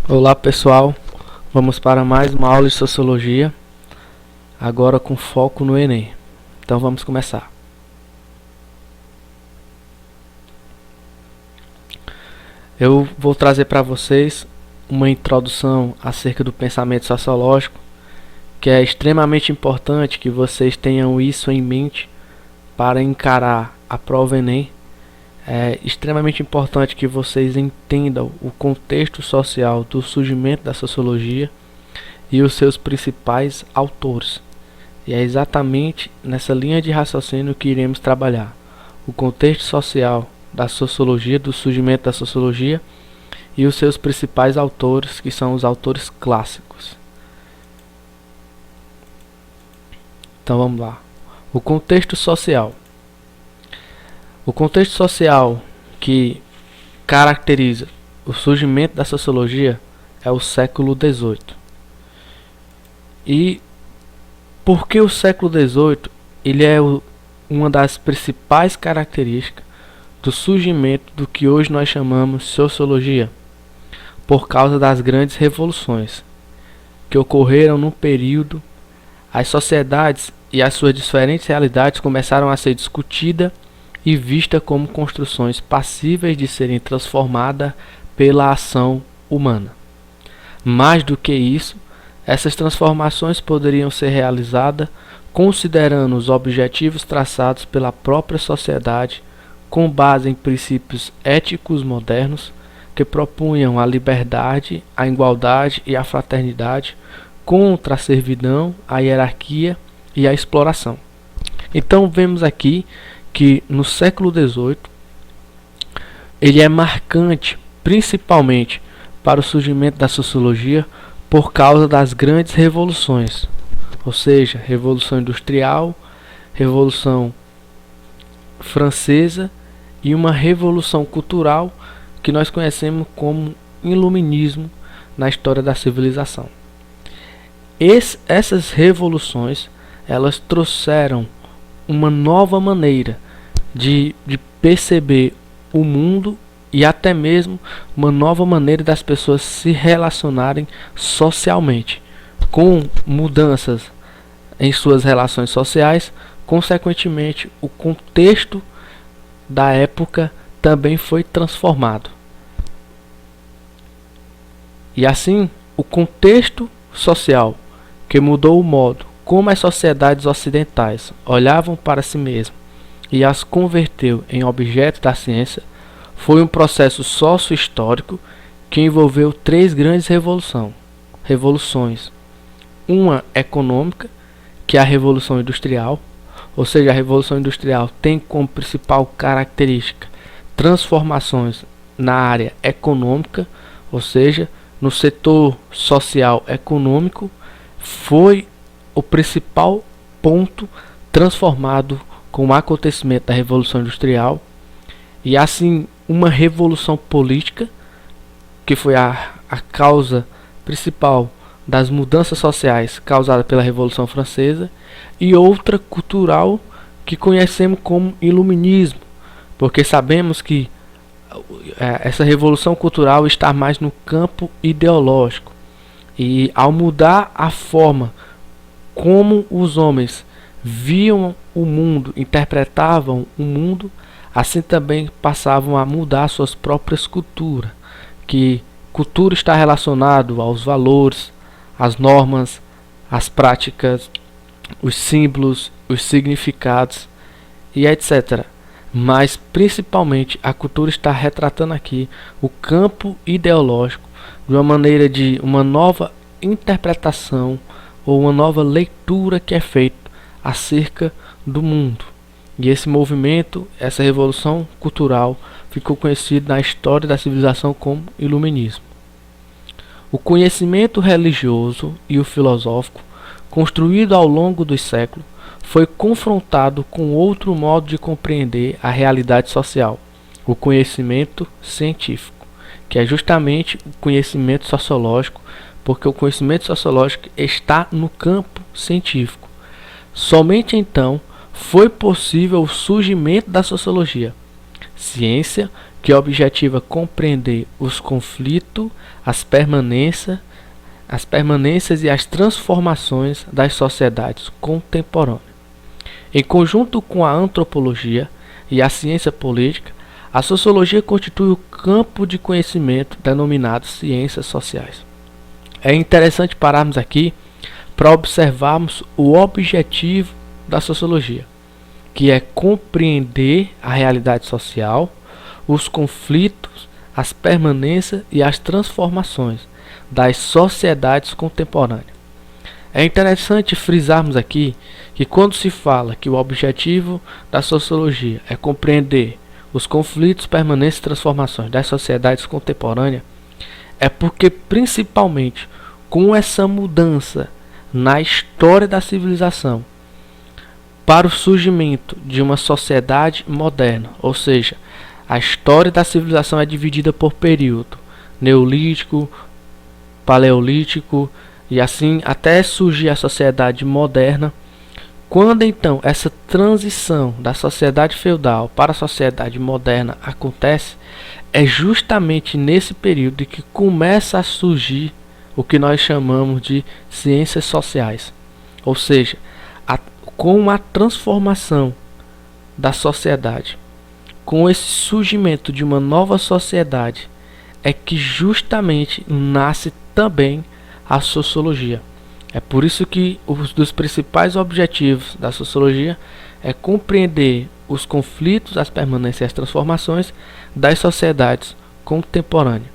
Olá pessoal, vamos para mais uma aula de Sociologia, agora com foco no Enem. Então vamos começar. Eu vou trazer para vocês uma introdução acerca do pensamento sociológico, que é extremamente importante que vocês tenham isso em mente para encarar a prova Enem. É extremamente importante que vocês entendam o contexto social do surgimento da sociologia e os seus principais autores. E é exatamente nessa linha de raciocínio que iremos trabalhar. O contexto social da sociologia, do surgimento da sociologia e os seus principais autores, que são os autores clássicos. Então vamos lá. O contexto social. O contexto social que caracteriza o surgimento da sociologia é o século XVIII. E por que o século XVIII ele é uma das principais características do surgimento do que hoje nós chamamos de sociologia? Por causa das grandes revoluções que ocorreram num período, as sociedades e as suas diferentes realidades começaram a ser discutidas e vista como construções passíveis de serem transformadas pela ação humana. Mais do que isso, essas transformações poderiam ser realizadas considerando os objetivos traçados pela própria sociedade com base em princípios éticos modernos que propunham a liberdade, a igualdade e a fraternidade contra a servidão, a hierarquia e a exploração. Então vemos aqui que no século XVIII ele é marcante principalmente para o surgimento da sociologia por causa das grandes revoluções, ou seja, Revolução Industrial, Revolução Francesa e uma revolução cultural que nós conhecemos como Iluminismo na história da civilização. Essas revoluções elas trouxeram uma nova maneira de perceber o mundo e até mesmo uma nova maneira das pessoas se relacionarem socialmente, com mudanças em suas relações sociais. Consequentemente, o contexto da época também foi transformado. E assim, o contexto social que mudou o modo como as sociedades ocidentais olhavam para si mesmas e as converteu em objetos da ciência, foi um processo sócio-histórico que envolveu três grandes revoluções. Uma econômica, que é a Revolução Industrial, ou seja, a Revolução Industrial tem como principal característica transformações na área econômica, ou seja, no setor social econômico, foi o principal ponto transformado com o acontecimento da Revolução Industrial. E assim, uma revolução política, que foi a causa principal das mudanças sociais causadas pela Revolução Francesa, e outra cultural que conhecemos como Iluminismo, porque sabemos que essa revolução cultural está mais no campo ideológico, e ao mudar a forma como os homens viam o mundo, interpretavam o mundo, assim também passavam a mudar suas próprias culturas, que cultura está relacionado aos valores, às normas, às práticas, os símbolos, os significados e etc. Mas principalmente a cultura está retratando aqui o campo ideológico de uma maneira de uma nova interpretação ou uma nova leitura que é feita acerca do mundo. E esse movimento, essa revolução cultural, ficou conhecido na história da civilização como Iluminismo. O conhecimento religioso e o filosófico, construído ao longo dos séculos, foi confrontado com outro modo de compreender a realidade social, o conhecimento científico, que é justamente o conhecimento sociológico, porque o conhecimento sociológico está no campo científico. Somente então foi possível o surgimento da sociologia, ciência que objetiva compreender os conflitos, as permanências e as transformações das sociedades contemporâneas. Em conjunto com a antropologia e a ciência política, a sociologia constitui o campo de conhecimento denominado ciências sociais. É interessante pararmos aqui para observarmos o objetivo da sociologia, que é compreender a realidade social, os conflitos, as permanências e as transformações das sociedades contemporâneas. É interessante frisarmos aqui que quando se fala que o objetivo da sociologia é compreender os conflitos, permanências e transformações das sociedades contemporâneas, é porque principalmente com essa mudança na história da civilização para o surgimento de uma sociedade moderna, ou seja, a história da civilização é dividida por período neolítico, paleolítico e assim até surgir a sociedade moderna. Quando então essa transição da sociedade feudal para a sociedade moderna acontece, é justamente nesse período que começa a surgir o que nós chamamos de ciências sociais. Ou seja, com a transformação da sociedade, com esse surgimento de uma nova sociedade, é que justamente nasce também a sociologia. É por isso que um dos principais objetivos da sociologia é compreender os conflitos, as permanências e as transformações das sociedades contemporâneas.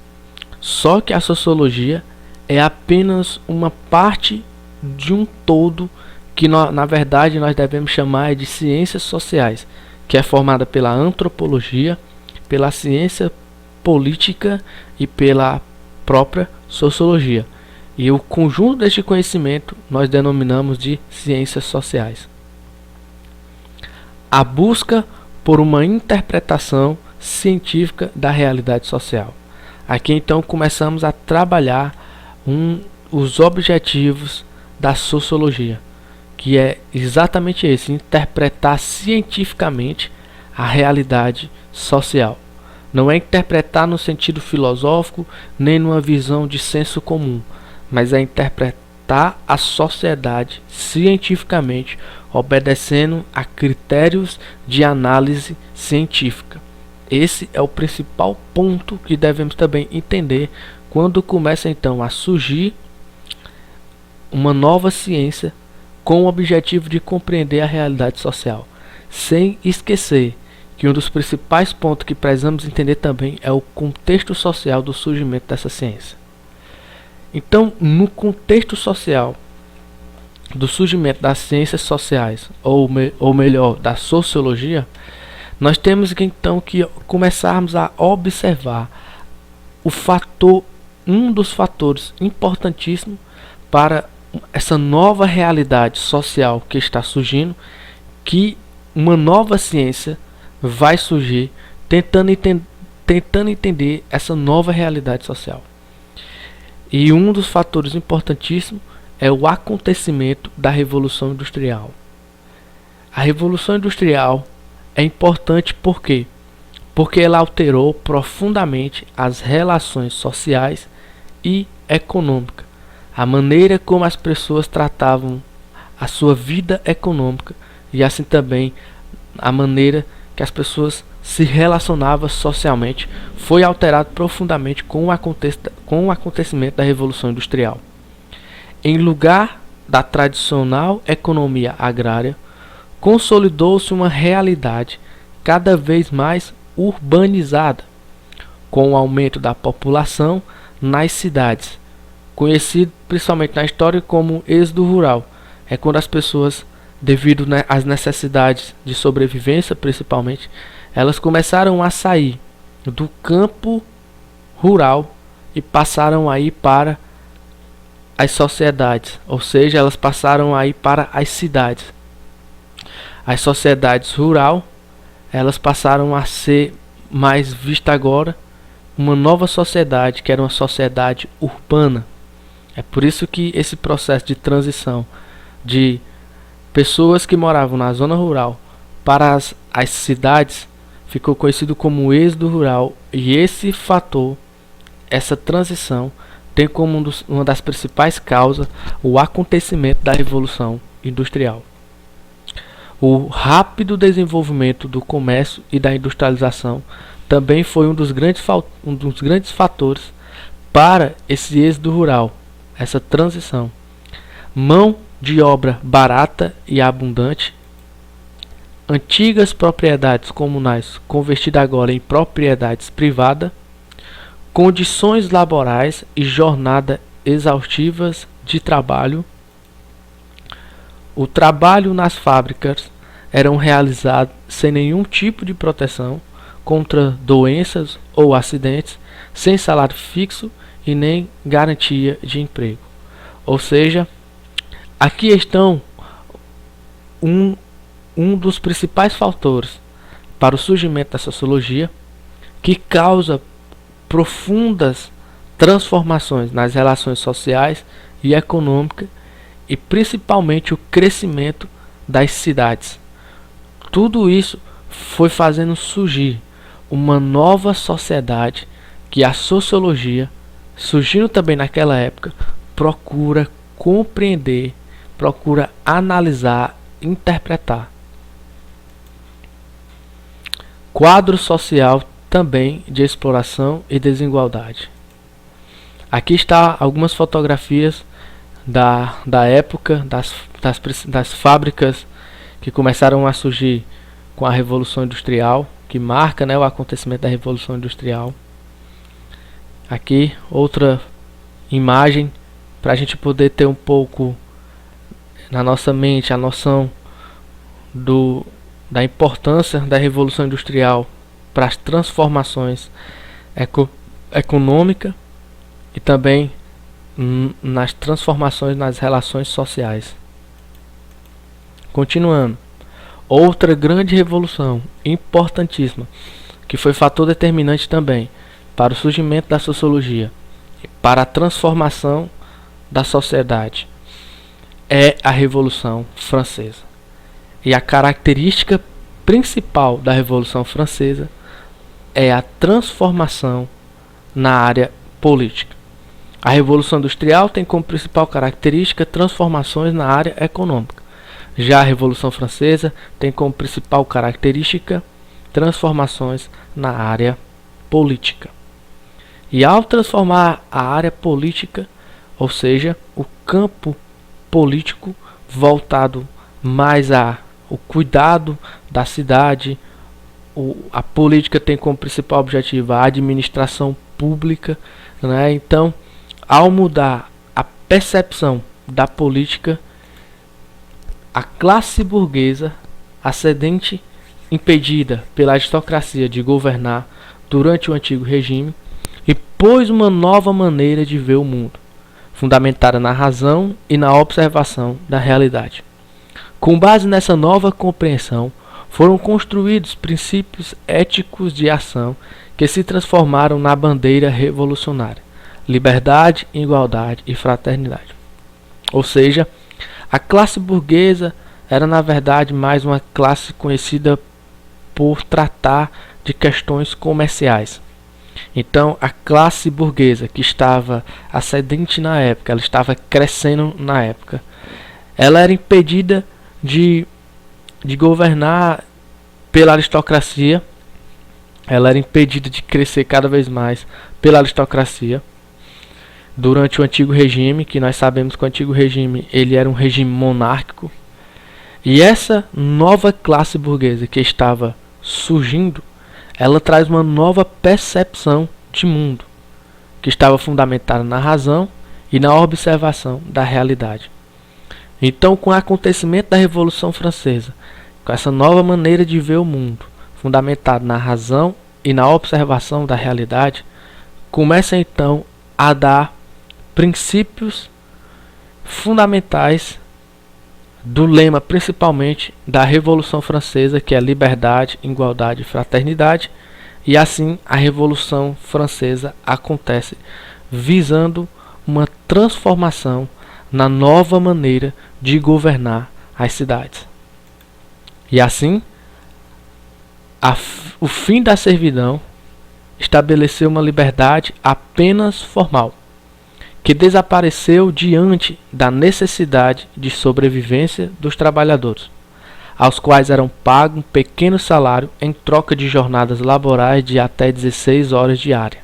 Só que a sociologia é apenas uma parte de um todo que na verdade nós devemos chamar de ciências sociais, que é formada pela antropologia, pela ciência política e pela própria sociologia. E o conjunto deste conhecimento nós denominamos de ciências sociais. A busca por uma interpretação científica da realidade social. Aqui então começamos a trabalhar os objetivos da sociologia, que é exatamente esse: interpretar cientificamente a realidade social. Não é interpretar no sentido filosófico, nem numa visão de senso comum, mas é interpretar a sociedade cientificamente, obedecendo a critérios de análise científica. Esse é o principal ponto que devemos também entender quando começa então a surgir uma nova ciência com o objetivo de compreender a realidade social, sem esquecer que um dos principais pontos que precisamos entender também é o contexto social do surgimento dessa ciência. Então, no contexto social do surgimento das ciências sociais, ou melhor, da sociologia, nós temos que então que começarmos a observar um dos fatores importantíssimos para essa nova realidade social que está surgindo, que uma nova ciência vai surgir tentando entender essa nova realidade social. E um dos fatores importantíssimos é o acontecimento da Revolução Industrial. A Revolução Industrial é importante por quê? Porque ela alterou profundamente as relações sociais e econômicas, a maneira como as pessoas tratavam a sua vida econômica e assim também a maneira que as pessoas se relacionavam socialmente foi alterado profundamente com o acontecimento da Revolução Industrial. Em lugar da tradicional economia agrária, consolidou-se uma realidade cada vez mais urbanizada, com o aumento da população nas cidades, conhecido principalmente na história como êxodo rural. É quando as pessoas, devido às necessidades de sobrevivência principalmente, elas começaram a sair do campo rural e passaram a ir para as sociedades, ou seja, elas passaram a ir para as cidades. As sociedades rural, elas passaram a ser mais vista agora uma nova sociedade, que era uma sociedade urbana. É por isso que esse processo de transição de pessoas que moravam na zona rural para as cidades ficou conhecido como êxodo rural, e esse fator, essa transição, tem como uma das principais causas o acontecimento da Revolução Industrial. O rápido desenvolvimento do comércio e da industrialização também foi um dos grandes fatores para esse êxodo rural, essa transição. Mão de obra barata e abundante, antigas propriedades comunais convertidas agora em propriedades privadas, condições laborais e jornadas exaustivas de trabalho. O trabalho nas fábricas eram realizados sem nenhum tipo de proteção contra doenças ou acidentes, sem salário fixo e nem garantia de emprego. Ou seja, aqui estão um dos principais fatores para o surgimento da sociologia, que causa profundas transformações nas relações sociais e econômicas, e principalmente o crescimento das cidades. Tudo isso foi fazendo surgir uma nova sociedade que a sociologia, surgindo também naquela época, procura compreender, procura analisar, interpretar. Quadro social também de exploração e desigualdade. Aqui está algumas fotografias da época das fábricas que começaram a surgir com a Revolução Industrial, que marca, né, o acontecimento da Revolução Industrial. Aqui outra imagem para a gente poder ter um pouco na nossa mente a noção da importância da Revolução Industrial para as transformações econômicas e também nas transformações nas relações sociais. Continuando, outra grande revolução importantíssima, que foi fator determinante também para o surgimento da sociologia, para a transformação da sociedade, é a Revolução Francesa. E a característica principal da Revolução Francesa é a transformação na área política. A Revolução Industrial tem como principal característica transformações na área econômica. Já a Revolução Francesa tem como principal característica transformações na área política. E ao transformar a área política, ou seja, o campo político voltado mais ao cuidado da cidade, a política tem como principal objetivo a administração pública, né? Então, ao mudar a percepção da política, a classe burguesa, ascendente, impedida pela aristocracia de governar durante o antigo regime, e pôs uma nova maneira de ver o mundo, fundamentada na razão e na observação da realidade. Com base nessa nova compreensão, foram construídos princípios éticos de ação que se transformaram na bandeira revolucionária: liberdade, igualdade e fraternidade. Ou seja, a classe burguesa era na verdade mais uma classe conhecida por tratar de questões comerciais. Então, a classe burguesa, que estava ascendente na época, ela estava crescendo na época, ela era impedida de governar pela aristocracia, ela era impedida de crescer cada vez mais pela aristocracia durante o antigo regime, que nós sabemos que o antigo regime ele era um regime monárquico. E essa nova classe burguesa que estava surgindo, ela traz uma nova percepção de mundo, que estava fundamentada na razão e na observação da realidade. Então, com o acontecimento da Revolução Francesa, com essa nova maneira de ver o mundo, fundamentada na razão e na observação da realidade, começa então a dar princípios fundamentais do lema principalmente da Revolução Francesa, que é liberdade, igualdade e fraternidade. E assim a Revolução Francesa acontece visando uma transformação na nova maneira de governar as cidades. E assim O fim da servidão estabeleceu uma liberdade apenas formal, que desapareceu diante da necessidade de sobrevivência dos trabalhadores, aos quais eram pagos um pequeno salário em troca de jornadas laborais de até 16 horas diárias.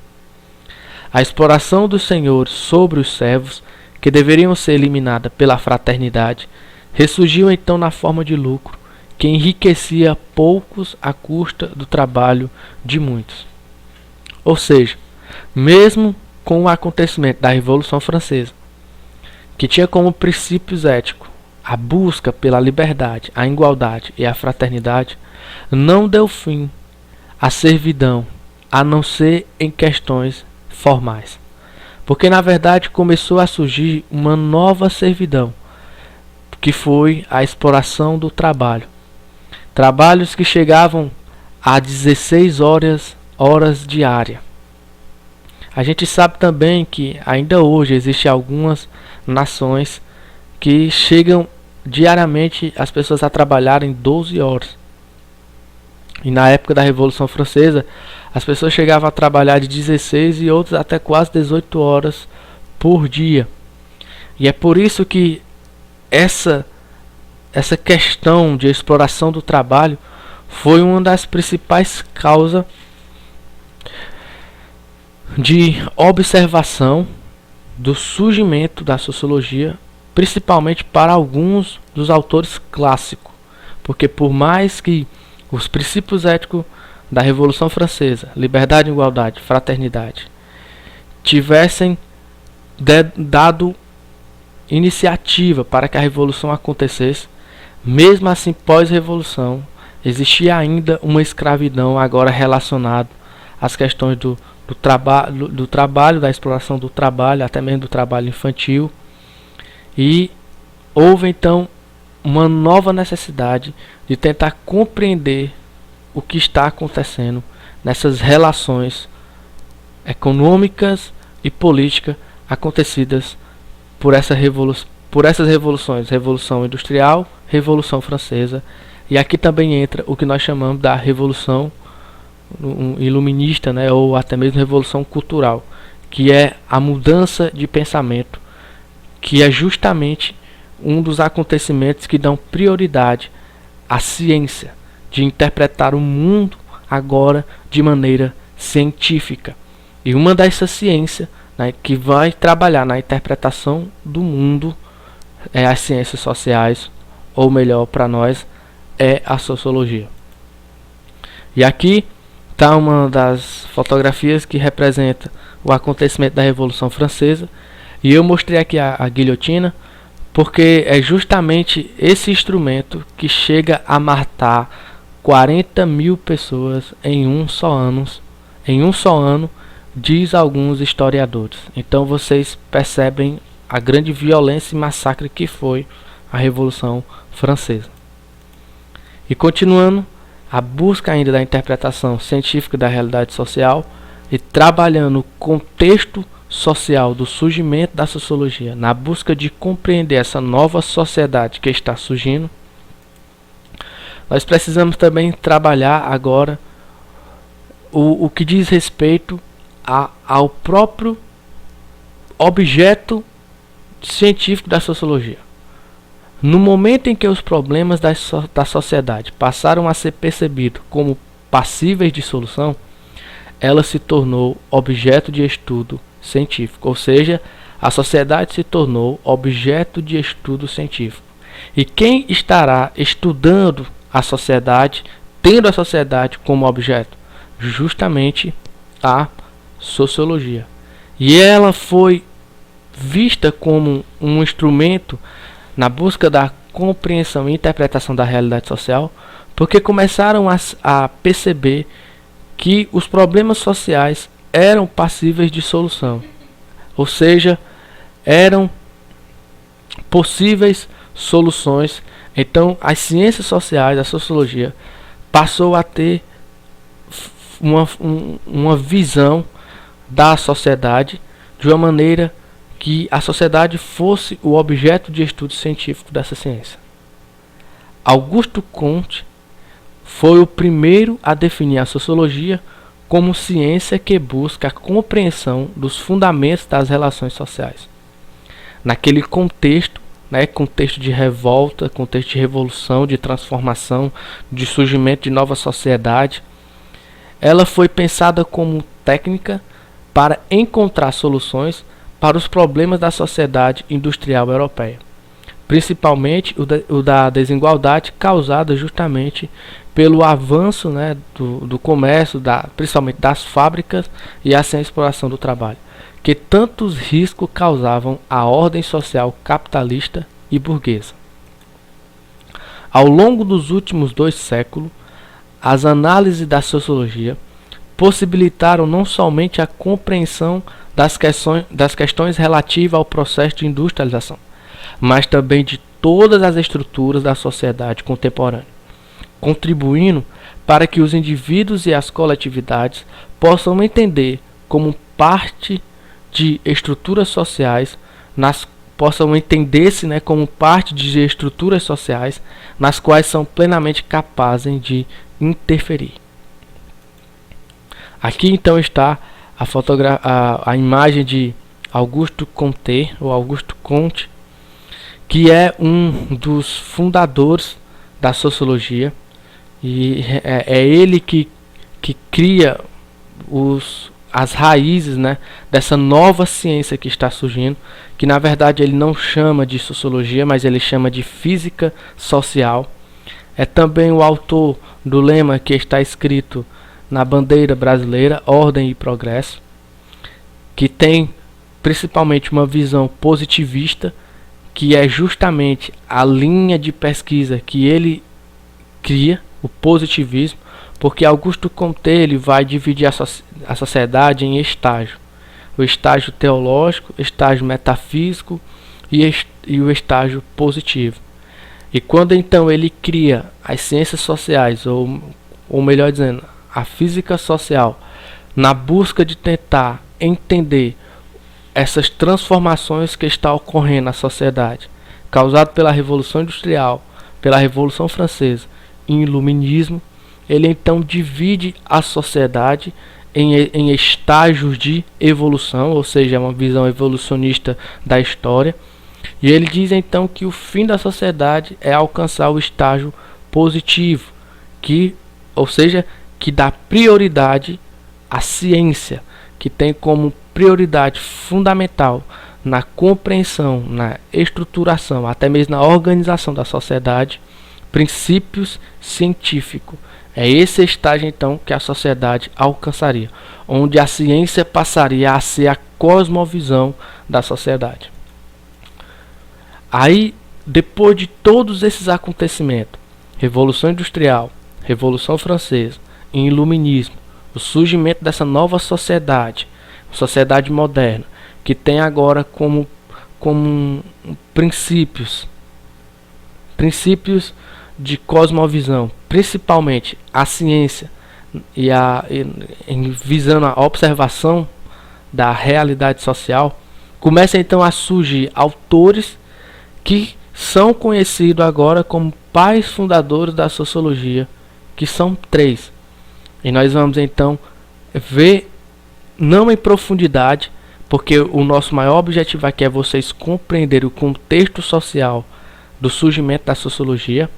A exploração dos senhores sobre os servos, que deveriam ser eliminada pela fraternidade, ressurgiu então na forma de lucro, que enriquecia poucos à custa do trabalho de muitos. Ou seja, mesmo com o acontecimento da Revolução Francesa, que tinha como princípios éticos a busca pela liberdade, a igualdade e a fraternidade, não deu fim à servidão, a não ser em questões formais. Porque na verdade começou a surgir uma nova servidão, que foi a exploração do trabalho. Trabalhos que chegavam a 16 horas diárias. A gente sabe também que ainda hoje existem algumas nações que chegam diariamente as pessoas a trabalharem 12 horas. E na época da Revolução Francesa, as pessoas chegavam a trabalhar de 16 e outros até quase 18 horas por dia. E é por isso que essa questão de exploração do trabalho foi uma das principais causas de observação do surgimento da sociologia, principalmente para alguns dos autores clássicos, porque por mais que os princípios éticos da Revolução Francesa, liberdade, igualdade, fraternidade, tivessem dado iniciativa para que a revolução acontecesse, mesmo assim pós-revolução existia ainda uma escravidão agora relacionada às questões do trabalho, da exploração do trabalho, até mesmo do trabalho infantil. E houve então uma nova necessidade de tentar compreender o que está acontecendo nessas relações econômicas e políticas acontecidas por essas revoluções, Revolução Industrial, Revolução Francesa, e aqui também entra o que nós chamamos da Revolução Iluminista, né, ou até mesmo Revolução Cultural, que é a mudança de pensamento, que é justamente um dos acontecimentos que dão prioridade à ciência, de interpretar o mundo agora de maneira científica. E uma dessas ciências, né, que vai trabalhar na interpretação do mundo é as ciências sociais, ou melhor para nós, é a sociologia. E aqui está uma das fotografias que representa o acontecimento da Revolução Francesa, e eu mostrei aqui a guilhotina porque é justamente esse instrumento que chega a matar 40 mil pessoas em um só ano, diz alguns historiadores. Então vocês percebem a grande violência e massacre que foi a Revolução Francesa. E continuando, a busca ainda da interpretação científica da realidade social e trabalhando o contexto social do surgimento da sociologia, na busca de compreender essa nova sociedade que está surgindo, nós precisamos também trabalhar agora o que diz respeito ao próprio objeto científico da sociologia. No momento em que os problemas da sociedade passaram a ser percebidos como passíveis de solução, ela se tornou objeto de estudo científico, ou seja, a sociedade se tornou objeto de estudo científico. E quem estará estudando a sociedade, tendo a sociedade como objeto? Justamente a sociologia. E ela foi vista como um instrumento na busca da compreensão e interpretação da realidade social, porque começaram a perceber que os problemas sociais eram passíveis de solução, ou seja, eram possíveis soluções. Então as ciências sociais, a sociologia, passou a ter uma visão da sociedade de uma maneira que a sociedade fosse o objeto de estudo científico dessa ciência. Augusto Comte foi o primeiro a definir a sociologia como ciência que busca a compreensão dos fundamentos das relações sociais. Naquele contexto, contexto de revolta, contexto de revolução, de transformação, de surgimento de nova sociedade, ela foi pensada como técnica para encontrar soluções para os problemas da sociedade industrial europeia, principalmente o da desigualdade causada justamente pelo avanço do comércio, principalmente das fábricas e assim a exploração do trabalho, que tantos riscos causavam à ordem social capitalista e burguesa. Ao longo dos últimos 2 séculos, as análises da sociologia possibilitaram não somente a compreensão das questões relativas ao processo de industrialização, mas também de todas as estruturas da sociedade contemporânea, contribuindo para que os indivíduos e as coletividades possam entender como parte de estruturas sociais, como parte de estruturas sociais nas quais são plenamente capazes de interferir. Aqui então está a imagem de Auguste Comte, ou Auguste Comte, que é um dos fundadores da sociologia, e é ele que cria as raízes dessa nova ciência que está surgindo, que na verdade ele não chama de sociologia, mas ele chama de física social. É também o autor do lema que está escrito na bandeira brasileira, Ordem e Progresso, que tem principalmente uma visão positivista, que é justamente a linha de pesquisa que ele cria, o positivismo, porque Auguste Comte ele vai dividir a sociedade em estágios: o estágio teológico, estágio metafísico e o estágio positivo. E quando então ele cria as ciências sociais, ou melhor dizendo, a física social, na busca de tentar entender essas transformações que estão ocorrendo na sociedade, causadas pela Revolução Industrial, pela Revolução Francesa e o Iluminismo, ele então divide a sociedade em estágios de evolução, ou seja, uma visão evolucionista da história. E ele diz então que o fim da sociedade é alcançar o estágio positivo, que dá prioridade à ciência, que tem como prioridade fundamental na compreensão, na estruturação, até mesmo na organização da sociedade, princípios científicos. É esse estágio então que a sociedade alcançaria, onde a ciência passaria a ser a cosmovisão da sociedade. Aí, depois de todos esses acontecimentos, Revolução Industrial, Revolução Francesa, Iluminismo, o surgimento dessa nova sociedade moderna, que tem agora como princípios de cosmovisão, principalmente a ciência visando a observação da realidade social, começa então a surgir autores que são conhecidos agora como pais fundadores da sociologia, que são 3. E nós vamos então ver, não em profundidade, porque o nosso maior objetivo aqui é vocês compreenderem o contexto social do surgimento da sociologia.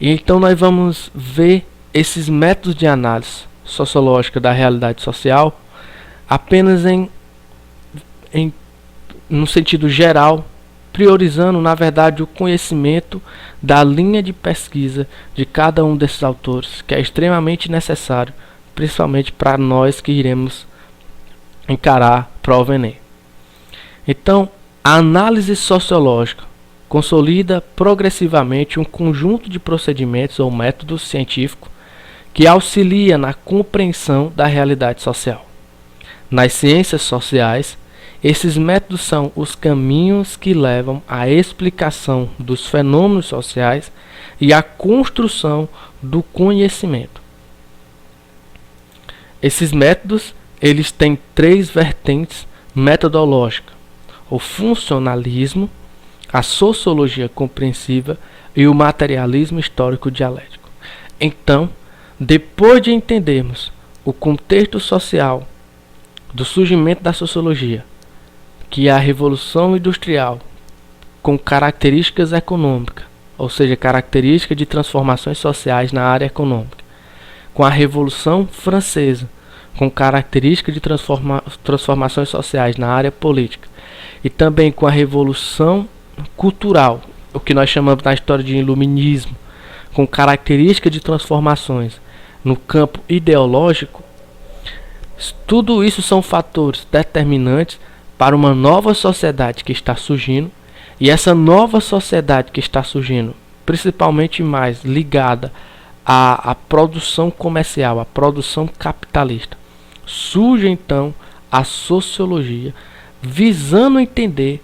E então nós vamos ver esses métodos de análise sociológica da realidade social apenas no sentido geral, priorizando na verdade o conhecimento da linha de pesquisa de cada um desses autores, que é extremamente necessário, principalmente para nós que iremos encarar a prova Enem. Então, a análise sociológica consolida progressivamente um conjunto de procedimentos ou métodos científicos que auxilia na compreensão da realidade social. Nas ciências sociais, esses métodos são os caminhos que levam à explicação dos fenômenos sociais e à construção do conhecimento. Esses métodos, eles têm 3 vertentes metodológicas: o funcionalismo, a sociologia compreensiva e o materialismo histórico dialético. Então, depois de entendermos o contexto social do surgimento da sociologia, que é a Revolução Industrial, com características econômicas, ou seja, características de transformações sociais na área econômica, com a Revolução Francesa, com características de transformações sociais na área política, e também com a Revolução Cultural, o que nós chamamos na história de Iluminismo, com características de transformações no campo ideológico. Tudo isso são fatores determinantes para uma nova sociedade que está surgindo, e essa nova sociedade que está surgindo, principalmente mais ligada à produção comercial, à produção capitalista, surge então a sociologia, visando entender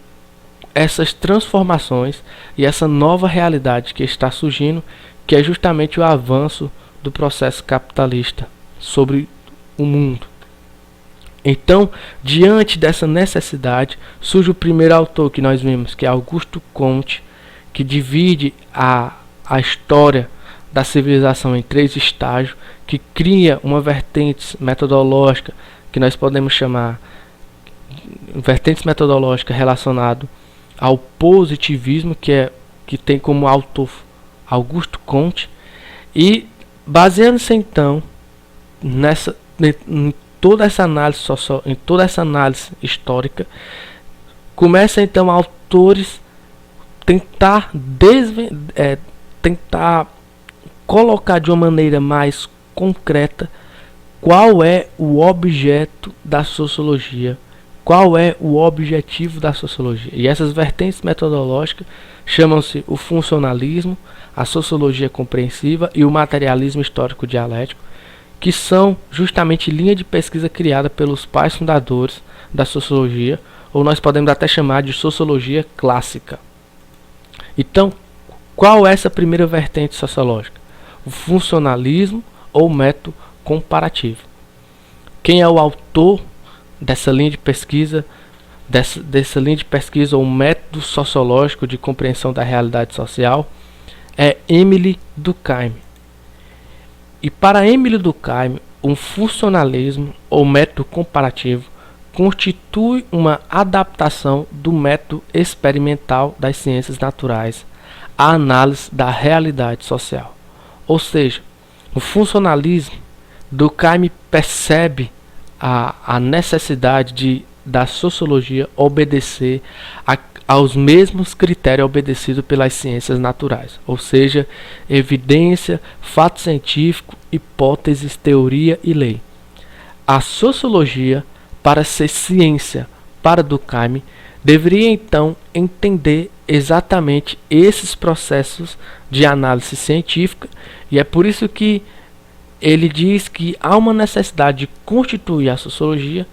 essas transformações e essa nova realidade que está surgindo, que é justamente o avanço do processo capitalista sobre o mundo. Então, diante dessa necessidade, surge o primeiro autor que nós vimos, que é Augusto Comte, que divide a história da civilização em 3 estágios, que cria uma vertente metodológica que nós podemos chamar vertentes metodológicas relacionado ao positivismo, que tem como autor Augusto Comte, e baseando-se então em toda essa análise em toda essa análise histórica, começa então autores tentar colocar de uma maneira mais concreta qual é o objeto da sociologia, qual é o objetivo da sociologia. E essas vertentes metodológicas chamam-se o funcionalismo, a sociologia compreensiva e o materialismo histórico dialético, que são justamente linha de pesquisa criada pelos pais fundadores da sociologia, ou nós podemos até chamar de sociologia clássica. Então, qual é essa primeira vertente sociológica? O funcionalismo ou método comparativo. Quem é o autor dessa linha de pesquisa, dessa linha de pesquisa ou método sociológico de compreensão da realidade social? É Émile Durkheim. E para Émile Durkheim, um funcionalismo ou método comparativo constitui uma adaptação do método experimental das ciências naturais à análise da realidade social. Ou seja, o funcionalismo, Durkheim percebe a necessidade da sociologia obedecer aos mesmos critérios obedecidos pelas ciências naturais, ou seja, evidência, fato científico, hipóteses, teoria e lei. A sociologia, para ser ciência para Durkheim, deveria então entender exatamente esses processos de análise científica, e é por isso que ele diz que há uma necessidade de constituir a sociologia,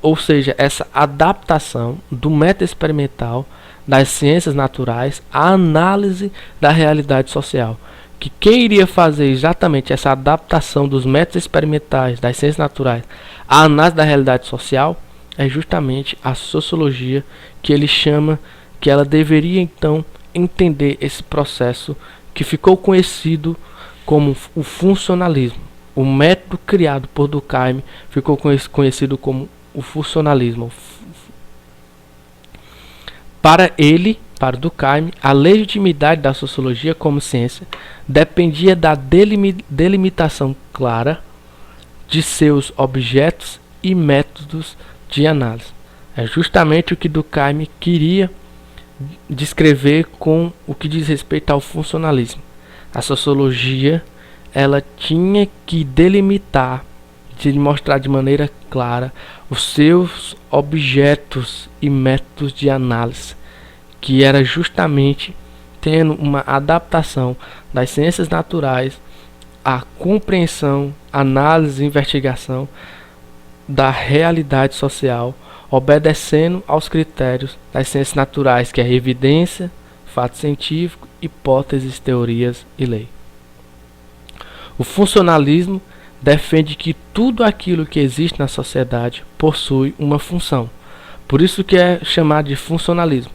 ou seja, essa adaptação do método experimental das ciências naturais à análise da realidade social. Que quem iria fazer exatamente essa adaptação dos métodos experimentais das ciências naturais à análise da realidade social é justamente a sociologia, que ele chama que ela deveria então entender esse processo que ficou conhecido como o funcionalismo. O método criado por Durkheim ficou conhecido como o funcionalismo. Para Durkheim, a legitimidade da sociologia como ciência dependia da delimitação clara de seus objetos e métodos de análise. É justamente o que Durkheim queria descrever com o que diz respeito ao funcionalismo. A sociologia, ela tinha que delimitar, de mostrar de maneira clara os seus objetos e métodos de análise, que era justamente tendo uma adaptação das ciências naturais à compreensão, análise e investigação da realidade social, obedecendo aos critérios das ciências naturais, que é evidência, fato científico, hipóteses, teorias e lei. O funcionalismo defende que tudo aquilo que existe na sociedade possui uma função. Por isso que é chamado de funcionalismo,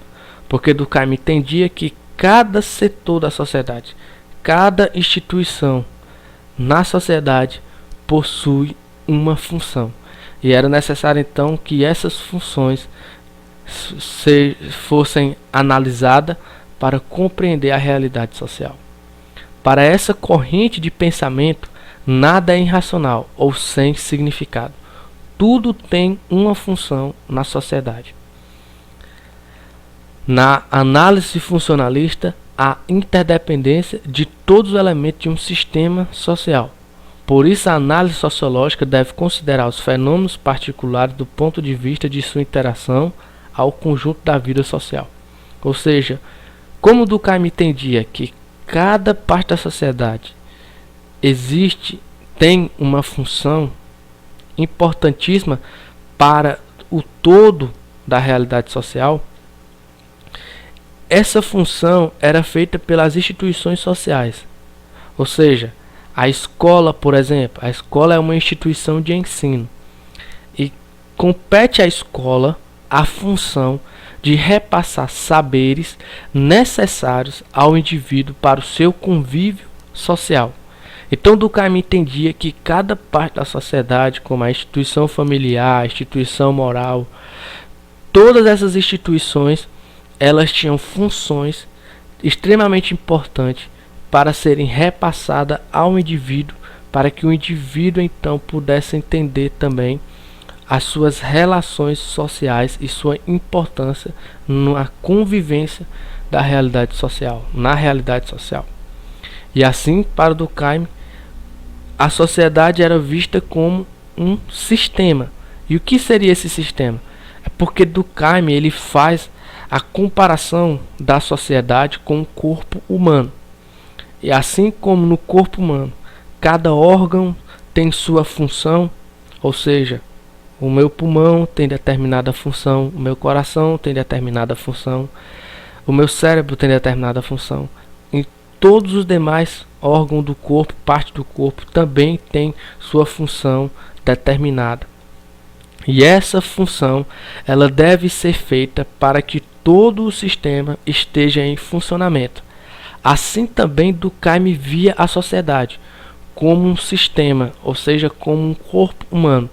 porque Durkheim entendia que cada setor da sociedade, cada instituição, na sociedade possui uma função. E era necessário então que essas funções fossem analisadas para compreender a realidade social. Para essa corrente de pensamento, nada é irracional ou sem significado. Tudo tem uma função na sociedade. Na análise funcionalista, há interdependência de todos os elementos de um sistema social. Por isso, a análise sociológica deve considerar os fenômenos particulares do ponto de vista de sua interação ao conjunto da vida social. Ou seja, como Durkheim entendia que cada parte da sociedade tem uma função importantíssima para o todo da realidade social, essa função era feita pelas instituições sociais. Ou seja, a escola, por exemplo, a escola é uma instituição de ensino e compete à escola a função de repassar saberes necessários ao indivíduo para o seu convívio social. Então, Durkheim entendia que cada parte da sociedade, como a instituição familiar, a instituição moral, todas essas instituições, elas tinham funções extremamente importantes para serem repassadas ao indivíduo, para que o indivíduo então pudesse entender também as suas relações sociais e sua importância na convivência da realidade social, na realidade social. E assim, para Durkheim, a sociedade era vista como um sistema. E o que seria esse sistema? É porque Durkheim ele faz a comparação da sociedade com o corpo humano. E assim como no corpo humano, cada órgão tem sua função, ou seja, o meu pulmão tem determinada função, o meu coração tem determinada função, o meu cérebro tem determinada função. E todos os demais órgãos do corpo, parte do corpo, também tem sua função determinada. E essa função, ela deve ser feita para que todo o sistema esteja em funcionamento. Assim também Durkheim via a sociedade como um sistema, ou seja, como um corpo humano.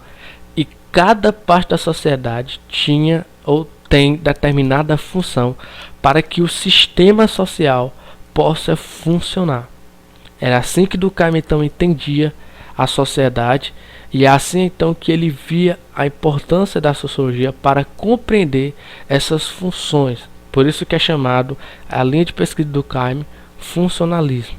E cada parte da sociedade tinha ou tem determinada função para que o sistema social possa funcionar. Era assim que Durkheim então entendia a sociedade, e é assim então que ele via a importância da sociologia para compreender essas funções. Por isso que é chamado a linha de pesquisa de Durkheim funcionalismo.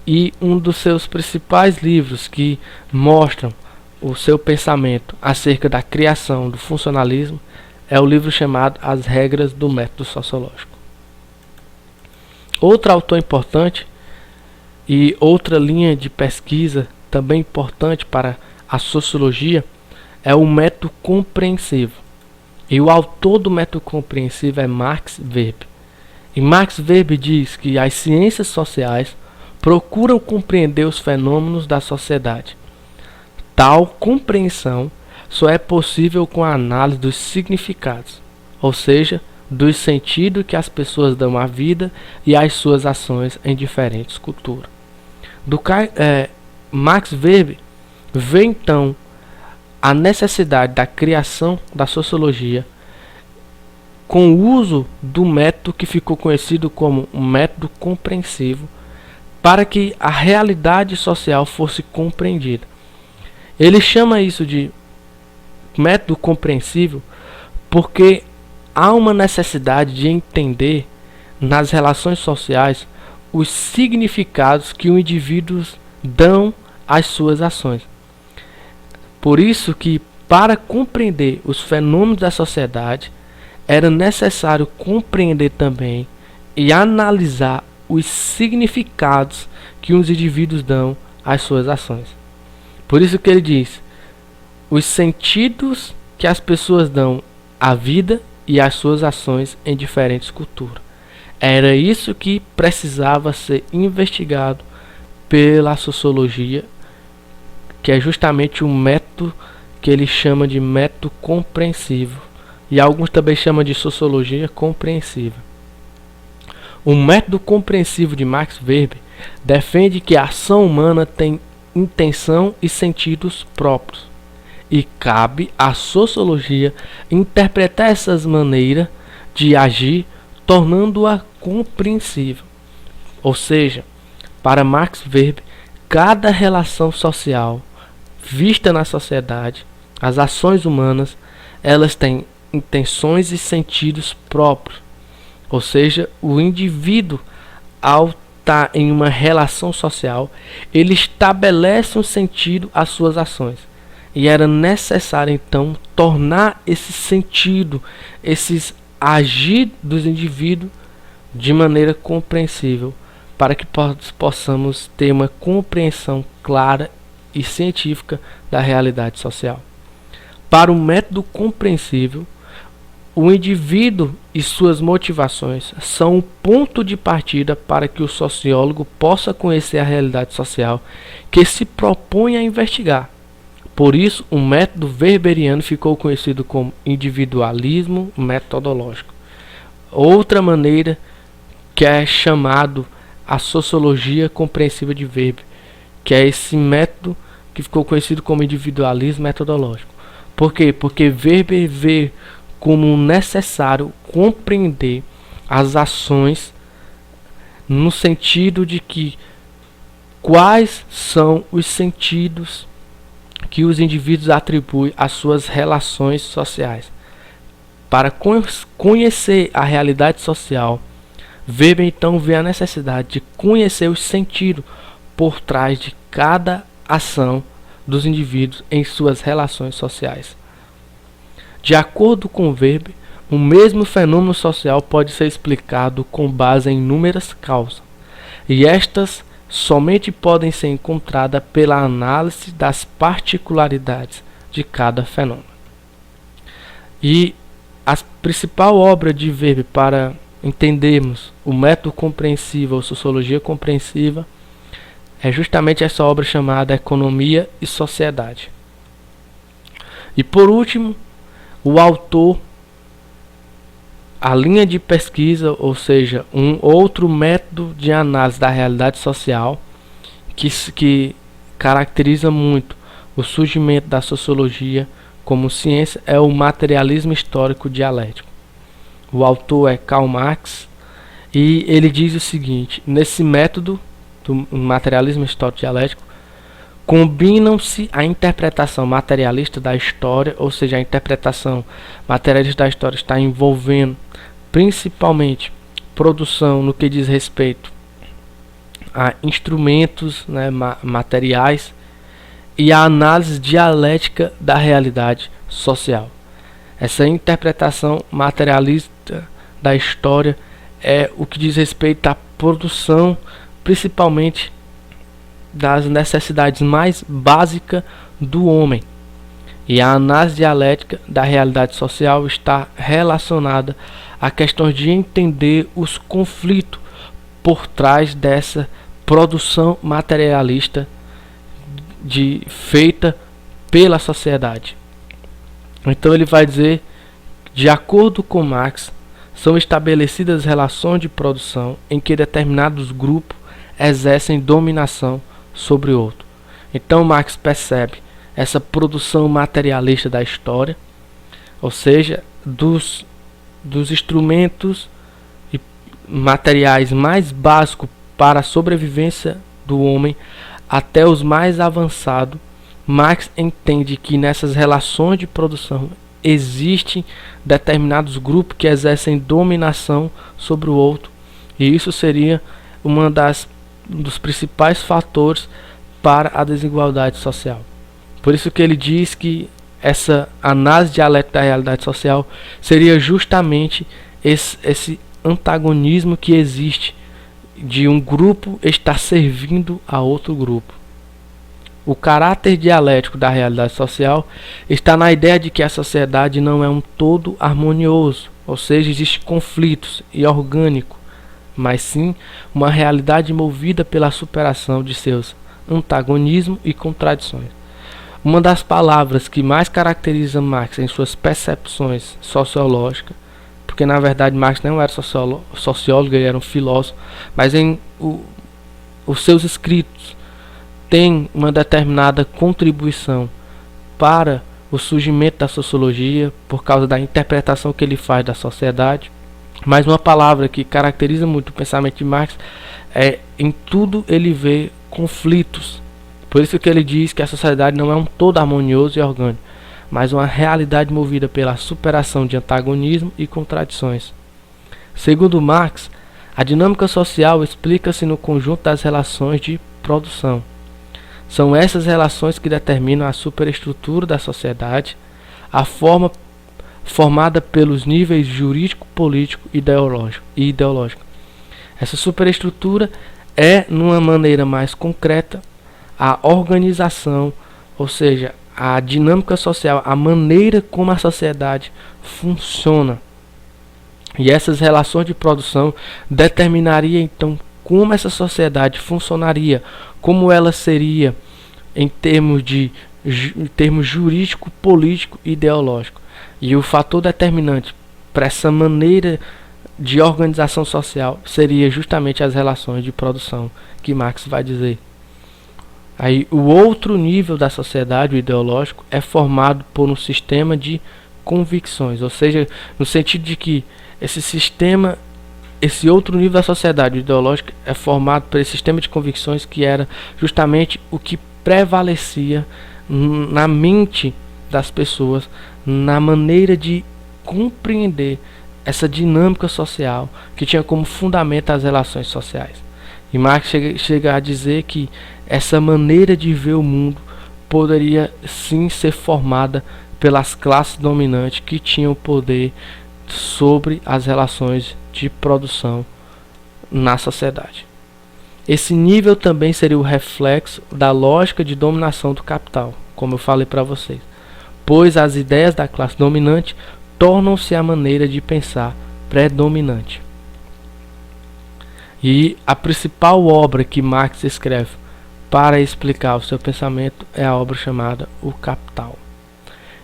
E um dos seus principais livros que mostram o seu pensamento acerca da criação do funcionalismo é o livro chamado As Regras do Método Sociológico. Outro autor importante e outra linha de pesquisa também importante para a sociologia é o método compreensivo. E o autor do método compreensivo é Max Weber. E Max Weber diz que as ciências sociais procuram compreender os fenômenos da sociedade. Tal compreensão só é possível com a análise dos significados, ou seja, dos sentidos que as pessoas dão à vida e às suas ações em diferentes culturas. Max Weber vê então a necessidade da criação da sociologia com o uso do método que ficou conhecido como um método compreensivo, para que a realidade social fosse compreendida. Ele chama isso de método compreensivo porque há uma necessidade de entender nas relações sociais os significados que os indivíduos dão às suas ações. Por isso que, para compreender os fenômenos da sociedade, era necessário compreender também e analisar os significados que os indivíduos dão às suas ações. Por isso que ele diz, os sentidos que as pessoas dão à vida e às suas ações em diferentes culturas. Era isso que precisava ser investigado pela sociologia, que é justamente um método que ele chama de método compreensivo. E alguns também chamam de sociologia compreensiva. O método compreensivo de Max Weber defende que a ação humana tem intenção e sentidos próprios, e cabe à sociologia interpretar essas maneiras de agir, tornando-a compreensível. Ou seja, para Max Weber, cada relação social vista na sociedade, as ações humanas, elas têm intenções e sentidos próprios. Ou seja, o indivíduo, ao estar em uma relação social, ele estabelece um sentido às suas ações. E era necessário, então, tornar esse sentido, esses agir dos indivíduos de maneira compreensível, para que possamos ter uma compreensão clara e científica da realidade social. Para o método compreensível, o indivíduo e suas motivações são o ponto de partida para que o sociólogo possa conhecer a realidade social que se propõe a investigar. Por isso, o método weberiano ficou conhecido como individualismo metodológico. Outra maneira que é chamado a sociologia compreensiva de Weber, que é esse método que ficou conhecido como individualismo metodológico. Por quê? Porque Weber vê como necessário compreender as ações no sentido de que quais são os sentidos que os indivíduos atribuem às suas relações sociais. Para conhecer a realidade social, Weber então vê a necessidade de conhecer os sentidos por trás de cada ação dos indivíduos em suas relações sociais. De acordo com Weber, o mesmo fenômeno social pode ser explicado com base em inúmeras causas, e estas somente podem ser encontradas pela análise das particularidades de cada fenômeno. E a principal obra de Weber para entendermos o método compreensivo ou sociologia compreensiva é justamente essa obra chamada Economia e Sociedade. E por último, o autor, a linha de pesquisa, ou seja, um outro método de análise da realidade social que caracteriza muito o surgimento da sociologia como ciência, é o materialismo histórico dialético. O autor é Karl Marx e ele diz o seguinte: nesse método do materialismo histórico dialético, combinam-se a interpretação materialista da história, ou seja, a interpretação materialista da história está envolvendo principalmente produção no que diz respeito a instrumentos, né, materiais, e a análise dialética da realidade social. Essa interpretação materialista da história é o que diz respeito à produção, principalmente das necessidades mais básicas do homem. E a análise dialética da realidade social está relacionada a questões de entender os conflitos por trás dessa produção materialista feita pela sociedade. Então ele vai dizer, de acordo com Marx, são estabelecidas relações de produção em que determinados grupos exercem dominação sobre outro. Então Marx percebe essa produção materialista da história, ou seja, dos instrumentos e materiais mais básicos para a sobrevivência do homem até os mais avançados. Marx entende que nessas relações de produção existem determinados grupos que exercem dominação sobre o outro, e isso seria um dos principais fatores para a desigualdade social. Por isso que ele diz que essa análise dialética da realidade social seria justamente esse antagonismo que existe de um grupo estar servindo a outro grupo. O caráter dialético da realidade social está na ideia de que a sociedade não é um todo harmonioso, ou seja, existem conflitos e orgânico, mas sim uma realidade movida pela superação de seus antagonismos e contradições. Uma das palavras que mais caracteriza Marx em suas percepções sociológicas, porque na verdade Marx não era sociólogo, ele era um filósofo, mas os seus escritos têm uma determinada contribuição para o surgimento da sociologia, por causa da interpretação que ele faz da sociedade. Mas uma palavra que caracteriza muito o pensamento de Marx é: em tudo ele vê conflitos. Por isso que ele diz que a sociedade não é um todo harmonioso e orgânico, mas uma realidade movida pela superação de antagonismo e contradições. Segundo Marx, a dinâmica social explica-se no conjunto das relações de produção. São essas relações que determinam a superestrutura da sociedade, a forma formada pelos níveis jurídico, político e ideológico. Essa superestrutura é, numa maneira mais concreta, a organização, ou seja, a dinâmica social, a maneira como a sociedade funciona. E essas relações de produção determinaria então como essa sociedade funcionaria, como ela seria em termos jurídico, político e ideológico. E o fator determinante para essa maneira de organização social seria justamente as relações de produção, que Marx vai dizer. Aí o outro nível da sociedade, o ideológico, é formado por um sistema de convicções, ou seja, no sentido de que esse outro nível da sociedade, o ideológico, é formado por esse sistema de convicções que era justamente o que prevalecia na mente das pessoas, na maneira de compreender essa dinâmica social que tinha como fundamento as relações sociais. E Marx chega a dizer que essa maneira de ver o mundo poderia sim ser formada pelas classes dominantes que tinham poder sobre as relações de produção na sociedade. Esse nível também seria o reflexo da lógica de dominação do capital, como eu falei para vocês, pois as ideias da classe dominante tornam-se a maneira de pensar predominante. E a principal obra que Marx escreve para explicar o seu pensamento é a obra chamada O Capital.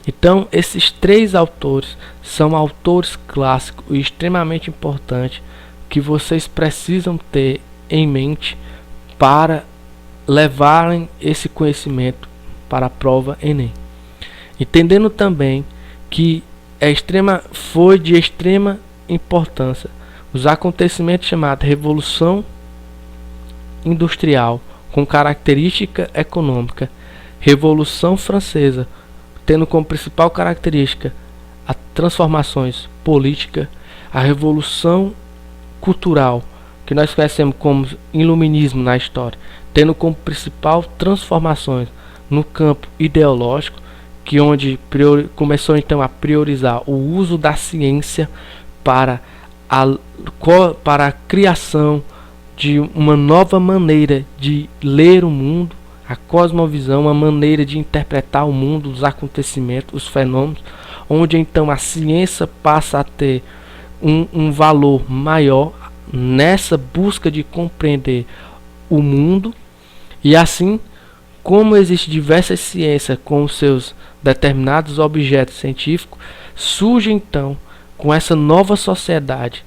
Então, esses três autores são autores clássicos e extremamente importantes que vocês precisam ter em mente para levarem esse conhecimento para a prova Enem. Entendendo também que foi de extrema importância os acontecimentos chamados Revolução Industrial, com característica econômica, Revolução Francesa, tendo como principal característica as transformações políticas, a Revolução Cultural, que nós conhecemos como Iluminismo na história, tendo como principal transformações no campo ideológico, que onde começou então a priorizar o uso da ciência para a criação de uma nova maneira de ler o mundo, a cosmovisão, uma maneira de interpretar o mundo, os acontecimentos, os fenômenos, onde então a ciência passa a ter um valor maior nessa busca de compreender o mundo. E assim como existem diversas ciências com os seus determinados objetos científicos, surge então com essa nova sociedade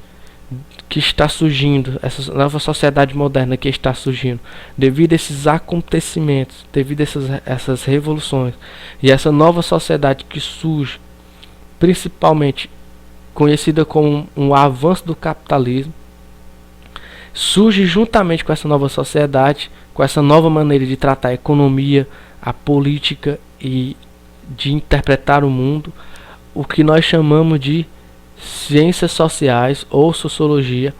que está surgindo, essa nova sociedade moderna que está surgindo, devido a esses acontecimentos, devido a essas revoluções, e essa nova sociedade que surge, principalmente conhecida como um avanço do capitalismo, surge juntamente com essa nova sociedade, com essa nova maneira de tratar a economia, a política e de interpretar o mundo, o que nós chamamos de ciências sociais ou sociologia,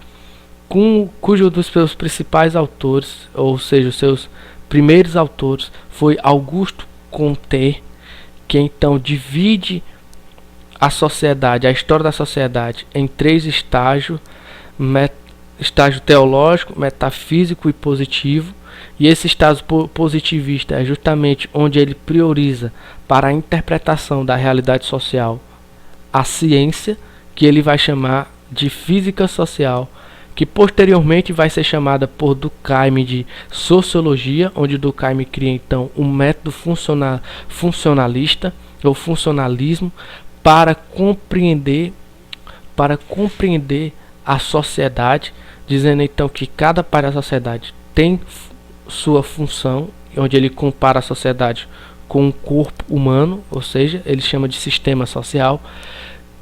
cujo dos seus principais autores, ou seja, os seus primeiros autores, foi Augusto Comte, que então divide a sociedade, a história da sociedade, em três estágios: estágio teológico, metafísico e positivo. E esse estágio positivista é justamente onde ele prioriza para a interpretação da realidade social a ciência, que ele vai chamar de física social, que posteriormente vai ser chamada por Durkheim de sociologia, onde Durkheim cria então um método funcionalista ou funcionalismo para compreender a sociedade, dizendo então que cada parte da sociedade tem sua função, onde ele compara a sociedade com o corpo humano, ou seja, ele chama de sistema social.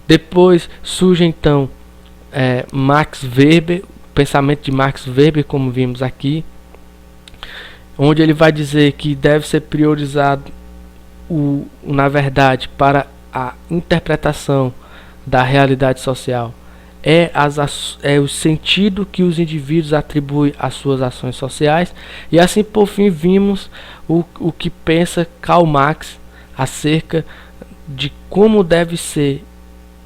Depois surge então Max Weber, o pensamento de Max Weber, como vimos aqui, onde ele vai dizer que deve ser priorizado na verdade, para a interpretação da realidade social é o sentido que os indivíduos atribuem às suas ações sociais. E assim, por fim, vimos o que pensa Karl Marx acerca de como deve ser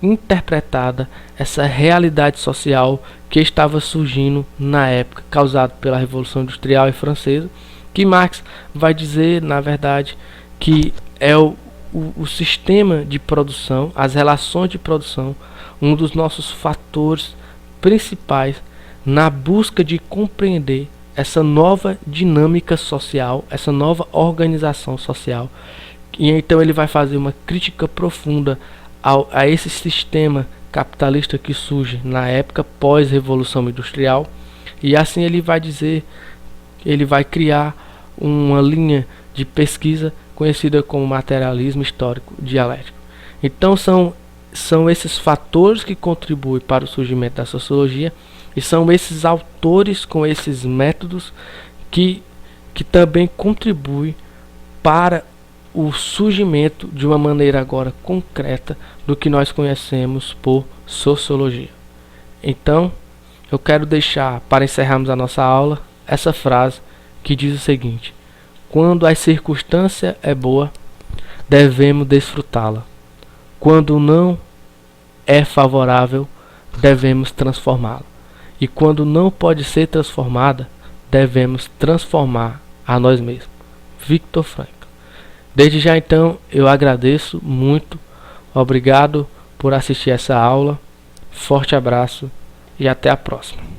interpretada essa realidade social que estava surgindo na época, causada pela Revolução Industrial e Francesa, que Marx vai dizer, na verdade, que é o sistema de produção, as relações de produção, um dos nossos fatores principais na busca de compreender essa nova dinâmica social, essa nova organização social. E então ele vai fazer uma crítica profunda a esse sistema capitalista que surge na época pós-revolução industrial. E assim ele vai dizer, ele vai criar uma linha de pesquisa conhecida como materialismo histórico dialético. Então são esses fatores que contribuem para o surgimento da sociologia, e são esses autores com esses métodos que também contribuem para o surgimento de uma maneira agora concreta do que nós conhecemos por sociologia. Então, eu quero deixar, para encerrarmos a nossa aula, essa frase que diz o seguinte: quando a circunstância é boa, devemos desfrutá-la. Quando não é favorável, devemos transformá-la. E quando não pode ser transformada, devemos transformar a nós mesmos. Viktor Frankl. Desde já então eu agradeço muito, obrigado por assistir essa aula, forte abraço e até a próxima.